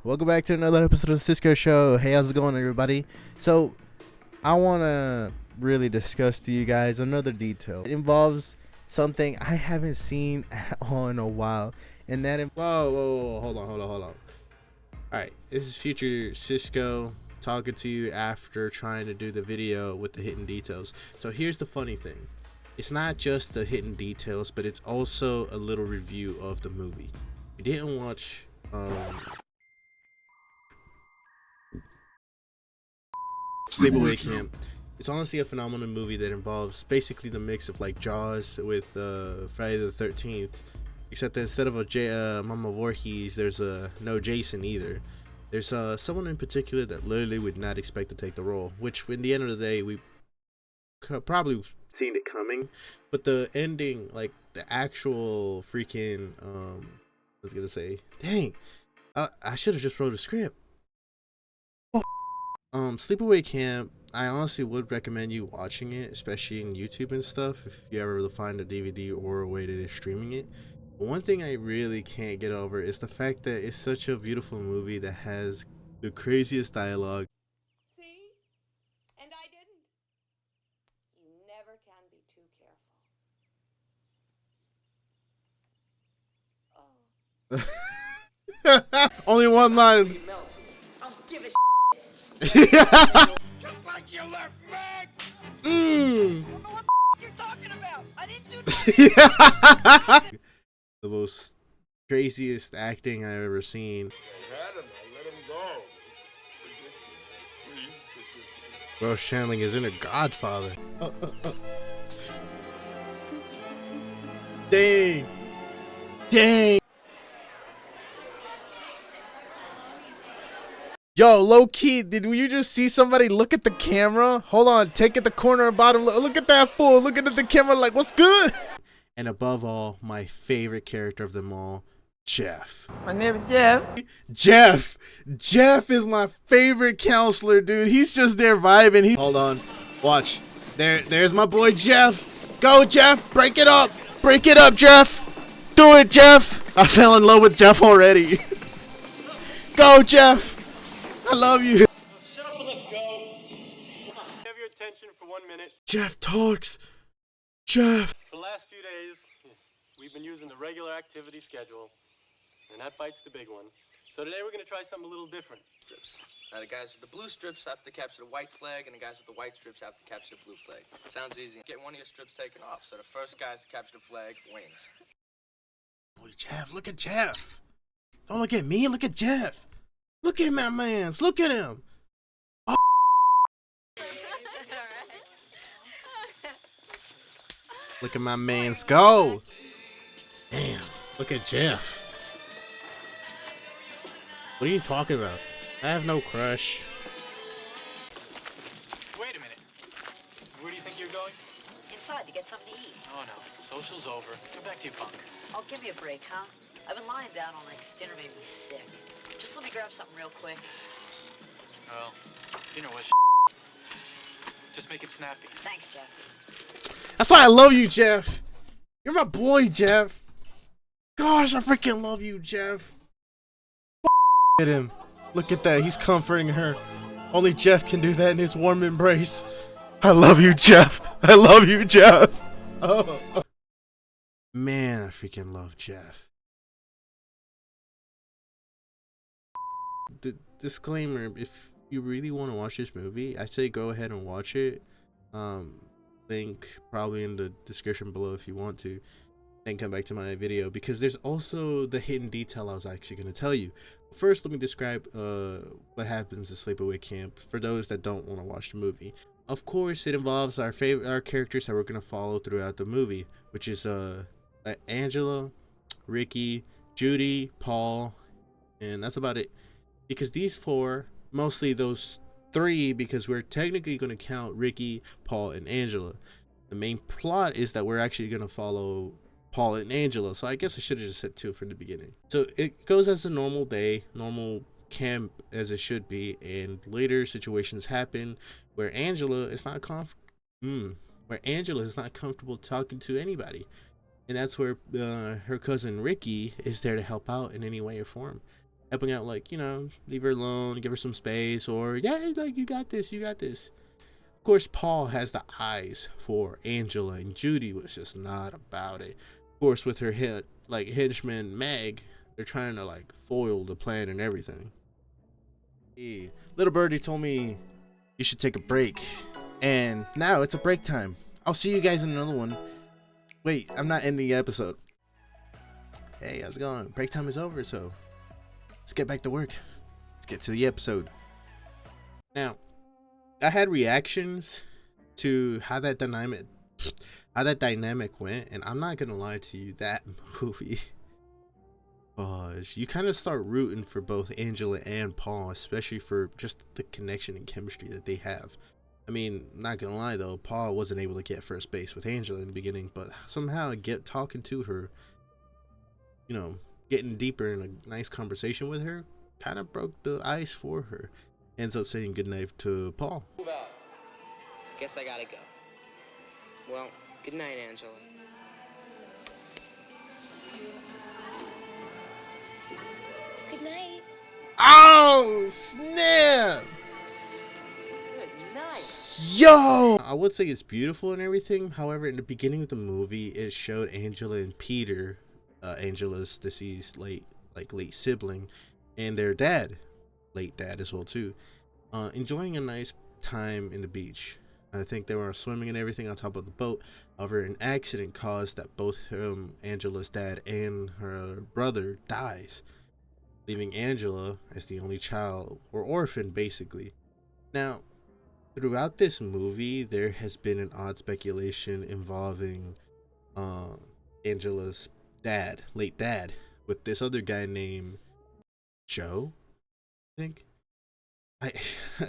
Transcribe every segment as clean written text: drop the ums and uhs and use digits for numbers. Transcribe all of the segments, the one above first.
Welcome back to another episode of the LeCiSCO Show. Hey, how's it going, everybody? So, I want to really discuss to you guys another detail. It involves something I haven't seen at all in a while, and that whoa, hold on. All right, this is future Cisco talking to you after trying to do the video with the hidden details. So here's the funny thing. It's not just the hidden details, but it's also a little review of the movie. You didn't watch Sleepaway Camp. It's honestly a phenomenal movie that involves basically the mix of like Jaws with Friday the 13th, except that instead of a Mama Voorhees, there's no Jason either. There's someone in particular that literally would not expect to take the role, which in the end of the day we probably seen it coming, but the ending, like the actual freaking I was gonna say, dang, I should have just wrote a script. Sleepaway Camp, I honestly would recommend you watching it, especially in YouTube and stuff, if you ever find a DVD or a way to streaming it. But one thing I really can't get over is the fact that it's such a beautiful movie that has the craziest dialogue. See? And I didn't. You never can be too careful. Only one line. I'll give it. Just like you left me! I don't know what you're talking about. I didn't do nothing. The most craziest acting I've ever seen. Let him go. Bro, Shanling is in a Godfather. Dang. Yo, low key, did you just see somebody look at the camera? Hold on, take at the corner and bottom. Look at that fool looking at the camera like, what's good? And above all, my favorite character of them all, Jeff. My name is Jeff. Jeff is my favorite counselor, dude. He's just there vibing. Hold on, watch. There's my boy Jeff. Go, Jeff. Break it up, Jeff. Do it, Jeff. I fell in love with Jeff already. Go, Jeff. I love you. Shut up and let's go. Have your attention for 1 minute. Jeff talks. Jeff. For the last few days, we've been using the regular activity schedule, and that bites the big one. So today we're going to try something a little different. Strips. Now the guys with the blue strips have to capture the white flag, and the guys with the white strips have to capture the blue flag. Sounds easy. Get one of your strips taken off, so the first guys to capture the flag wins. Boy, Jeff, look at Jeff. Don't look at me, look at Jeff. Look at my mans, look at him. Oh. Look at my mans go. Damn, look at Jeff. What are you talking about? I have no crush. Wait a minute. Where do you think you're going? Inside to get something to eat. Oh, no. Social's over. Go back to your bunk. Oh, give me a break, huh? I've been lying down all night 'cause dinner made me sick. Just let me grab something real quick. Well, dinner was Just make it snappy. Thanks, Jeff. That's why I love you, Jeff. You're my boy, Jeff. Gosh, I freaking love you, Jeff. At him. Look at that. He's comforting her. Only Jeff can do that in his warm embrace. I love you, Jeff. I love you, Jeff. Oh. Man, I freaking love Jeff. Disclaimer, if you really want to watch this movie, I'd say go ahead and watch it. Link probably in the description below if you want to, and come back to my video, because there's also the hidden detail I was actually going to tell you. First, let me describe what happens in Sleepaway Camp for those that don't want to watch the movie. Of course, it involves our characters that we're going to follow throughout the movie, which is Angela, Ricky, Judy, Paul, and that's about it. Because these four, mostly those three, because we're technically going to count Ricky, Paul, and Angela. The main plot is that we're actually going to follow Paul and Angela, so I guess I should have just said two from the beginning. So it goes as a normal day, normal camp as it should be, and later situations happen where Angela is not comfortable talking to anybody, and that's where her cousin Ricky is there to help out in any way or form. helping out, like, you know, leave her alone, give her some space, or yeah, like, you got this, you got this. Of course, Paul has the eyes for Angela, and Judy was just not about it. Of course, with her head, like, henchman Meg, they're trying to, like, foil the plan and everything. Hey, little birdie told me you should take a break, and now it's a break time. I'll see you guys in another one. Wait, I'm not ending the episode. Hey, how's it going? Break time is over, so let's get back to work. Let's get to the episode. Now, I had reactions to how that dynamic went, and I'm not gonna lie to you, that movie, you kind of start rooting for both Angela and Paul, especially for just the connection and chemistry that they have. I mean, not gonna lie though, Paul wasn't able to get first base with Angela in the beginning, but somehow talking to her, you know, getting deeper in a nice conversation with her, kind of broke the ice for her. Ends up saying goodnight to Paul. Move out. Guess I gotta go. Well, good night, Angela. Good night. Oh, snap! Good night. Yo! I would say it's beautiful and everything. However, in the beginning of the movie, it showed Angela and Peter, Angela's deceased late sibling, and their dad, late dad as well too, enjoying a nice time in the beach. I think they were swimming and everything on top of the boat. However, an accident caused that both Angela's dad and her brother dies, leaving Angela as the only child, or orphan basically. Now, throughout this movie, there has been an odd speculation involving Angela's dad, late dad, with this other guy named Joe, I think. I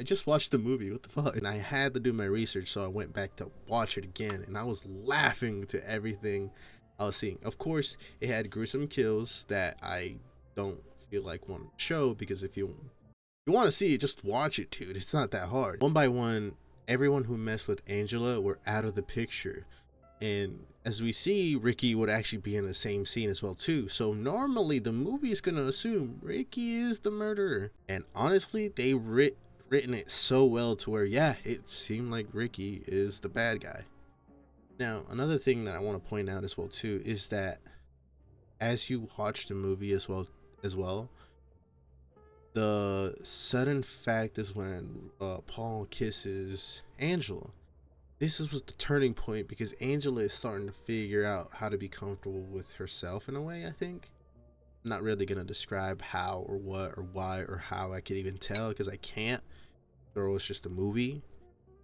just watched the movie, what the fuck? And I had to do my research, so I went back to watch it again, and I was laughing to everything I was seeing. Of course, it had gruesome kills that I don't feel like want to show, because if you want to see it, just watch it, dude. It's not that hard. One by one, everyone who messed with Angela were out of the picture. And as we see, Ricky would actually be in the same scene as well too. So normally the movie is gonna assume Ricky is the murderer. And honestly, they written it so well to where, yeah, it seemed like Ricky is the bad guy. Now, another thing that I want to point out as well too is that as you watch the movie as well, the sudden fact is when Paul kisses Angela. This was the turning point, because Angela is starting to figure out how to be comfortable with herself in a way, I think. I'm not really going to describe how or what or why or how I could even tell, because I can't. Or it's just a movie.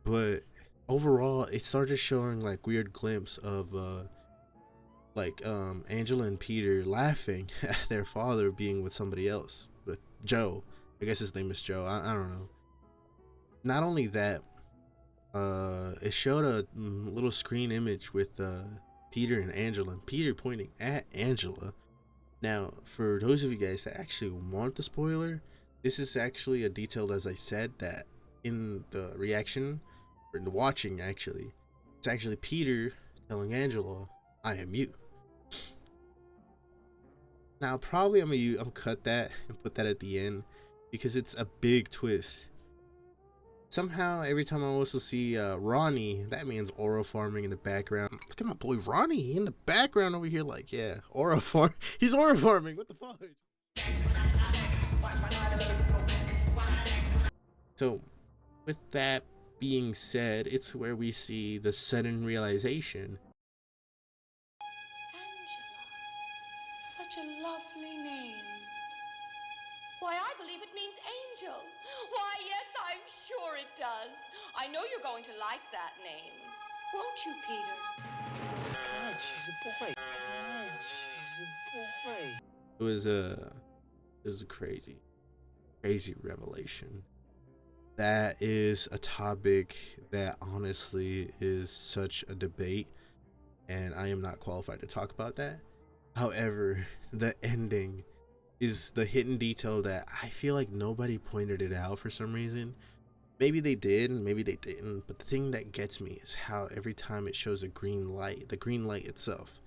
But overall, it started showing like weird glimpse of Angela and Peter laughing at their father being with somebody else, with Joe. I guess his name is Joe. I don't know. Not only that, it showed a little screen image with Peter and Angela, and Peter pointing at Angela. Now, for those of you guys that actually want the spoiler, this is actually a detail, as I said, that in the reaction, or in the watching actually, it's actually Peter telling Angela, "I am you." Now, probably I'm cut that and put that at the end, because it's a big twist. Somehow, every time I also see Ronnie, that means oil farming in the background. Look at my boy Ronnie in the background over here, like, yeah, oil farm. He's oil farming. What the fuck? So, with that being said, it's where we see the sudden realization. Angela. Such a lovely name. Why, I believe it means angel. Why, yes, I'm sure it does. I know you're going to like that name. Won't you, Peter? God, she's a boy. God, she's a boy. It was a crazy revelation. That is a topic that honestly is such a debate, and I am not qualified to talk about that. However, the ending is the hidden detail that I feel like nobody pointed it out for some reason. Maybe they did, maybe they didn't, but the thing that gets me is how every time it shows a green light, the green light itself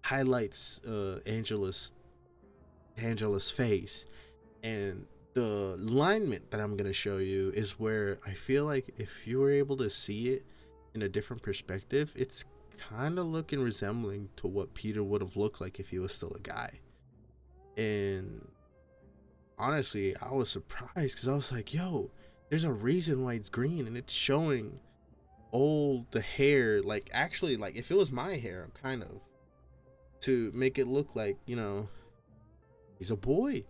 highlights Angela's face, And the alignment that I'm going to show you is where I feel like if you were able to see it in a different perspective, it's kind of looking resembling to what Peter would have looked like if he was still a guy. And honestly, I was surprised because I was like, yo, there's a reason why it's green, and it's showing old the hair, like actually like if it was my hair, kind of, to make it look like, you know, he's a boy.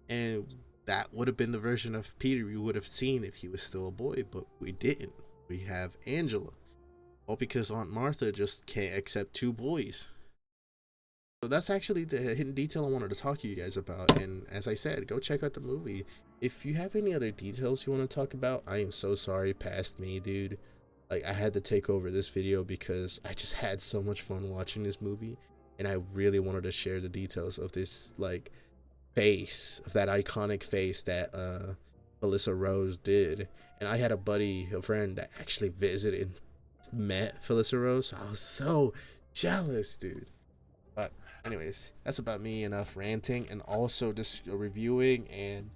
And that would have been the version of Peter we would have seen if he was still a boy, but we didn't. We have Angela. All because Aunt Martha just can't accept 2 boys. So that's actually the hidden detail I wanted to talk to you guys about. And as I said, go check out the movie. If you have any other details you want to talk about, I am so sorry, past me, dude. Like, I had to take over this video because I just had so much fun watching this movie, and I really wanted to share the details of this, like, face, of that iconic face that Felissa Rose did. And I had a friend that actually visited and met Felissa Rose, so I was so jealous, dude. But anyways, that's about me. Enough ranting, and also just reviewing and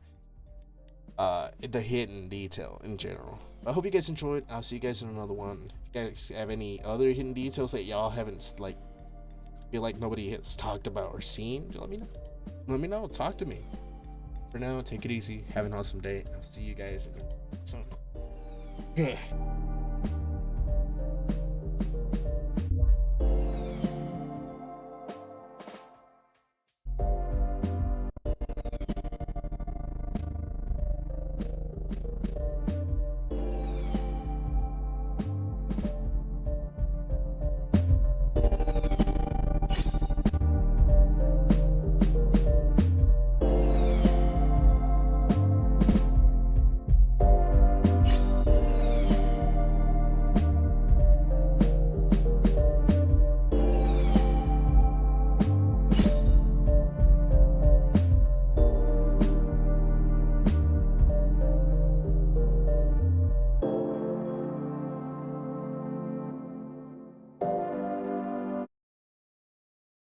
the hidden detail in general. I hope you guys enjoyed. I'll see you guys in another one. If you guys have any other hidden details that y'all haven't, like, feel like nobody has talked about or seen, let me know. Let me know. Talk to me. For now, take it easy. Have an awesome day. I'll see you guys soon.